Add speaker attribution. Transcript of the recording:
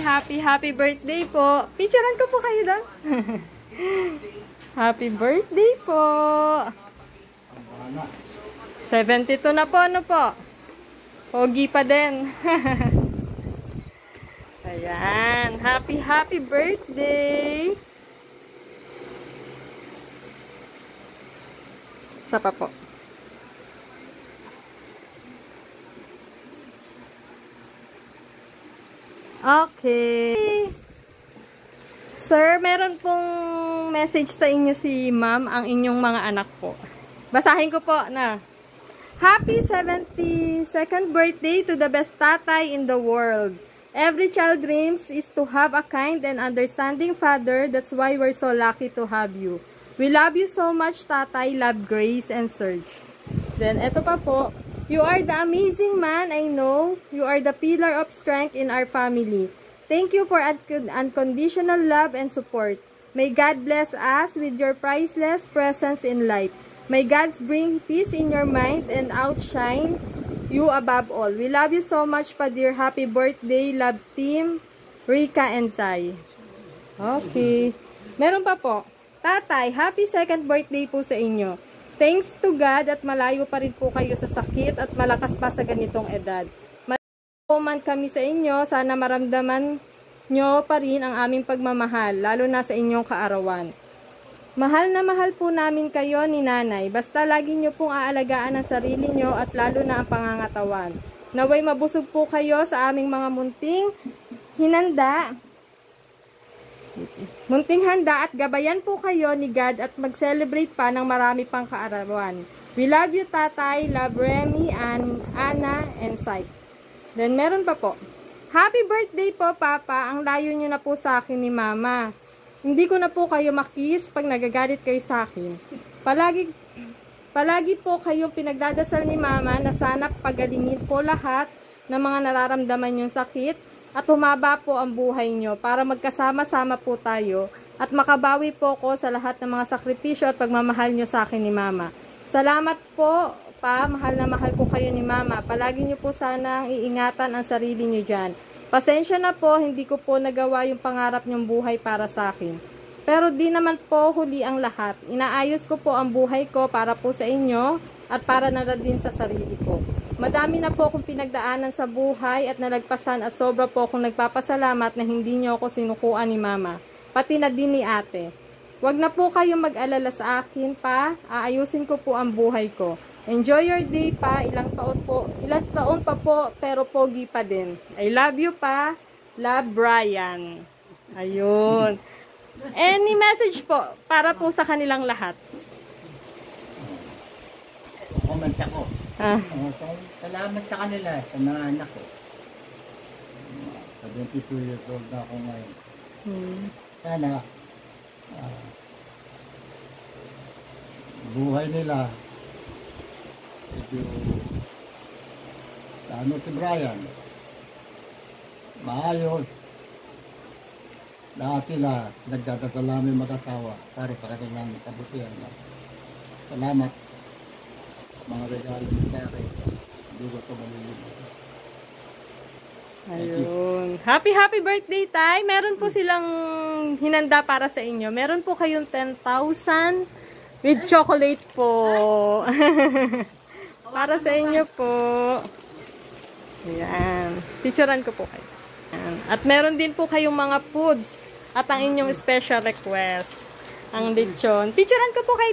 Speaker 1: Happy birthday po. Picturean ko po kayo doon. Happy birthday po. 72 na po, ano po? Pogi pa din. Ayan. Happy birthday. Isa pa po. Okay. Sir, meron pong message sa inyo si ma'am, ang inyong mga anak po. Basahin ko po na. Happy 72nd birthday to the best tatay in the world. Every child dreams is to have a kind and understanding father. That's why we're so lucky to have you. We love you so much, tatay. Love, Grace, and Serge. Then, eto pa po. You are the amazing man, I know. You are the pillar of strength in our family. Thank you for unconditional love and support. May God bless us with your priceless presence in life. May God bring peace in your mind and outshine you above all. We love you so much, pa dear. Happy birthday, love team, Rika and Sai. Okay. Meron pa po. Tatay, happy 2nd birthday po sa inyo. Thanks to God at malayo pa rin po kayo sa sakit at malakas pa sa ganitong edad. Malayo man kami sa inyo, sana maramdaman nyo pa rin ang aming pagmamahal, lalo na sa inyong kaarawan. Mahal na mahal po namin kayo ni nanay, basta lagi nyo pong aalagaan ang sarili nyo at lalo na ang pangangatawan. Naway mabusog po kayo sa aming mga munting handa at gabayan po kayo ni God at mag-celebrate pa ng marami pang kaarawan. We love you, tatay. Love, Remy, Anna, and Sai. Then meron pa po. Happy birthday po, papa. Ang layo nyo na po sa akin ni mama. Hindi ko na po kayo makiss pag nagagalit kayo sa akin. Palagi po kayong pinagdadasal ni mama na sana pagalingin po lahat ng mga nararamdaman yung sakit at humaba po ang buhay nyo para magkasama-sama po tayo at makabawi po ko sa lahat ng mga sakripisyo at pagmamahal nyo sa akin ni mama. Salamat po, pa. Mahal na mahal ko kayo ni mama. Palagi nyo po sanang iingatan ang sarili nyo dyan. Pasensya na po, hindi ko po nagawa yung pangarap nyong buhay para sa akin. Pero di naman po huli ang lahat. Inaayos ko po ang buhay ko para po sa inyo at para na din sa sarili ko. Madami na po akong pinagdaanan sa buhay at nalagpasan at sobra po akong nagpapasalamat na hindi nyo ako sinukuan ni mama. Pati na din ni ate. Huwag na po kayong mag-alala sa akin, pa. Aayusin ko po ang buhay ko. Enjoy your day, pa. Ilang taon pa po, pero pogi pa din. I love you, pa. Love, Brian. Ayun. Any message po para po sa kanilang lahat?
Speaker 2: Comments ako. Salamat sa kanila, sa mga anak ko. 72 years old na ako ngayon. Sana buhay nila si Brian maayos, lahat sila nagdadasal namin mag-asawa para sa kanilang kabutihan. Salamat mga regalo ni sa akin, hindi ko ito malilimutan.
Speaker 1: Ayun. Happy birthday, tay. Meron po silang hinanda para sa inyo. Meron po kayong 10,000 with chocolate po. Para sa inyo po. Ayan. Picturean ko po kayo. Ayan. At meron din po kayong mga foods at ang inyong special request. Ang lechon. Picturean ko po kayo.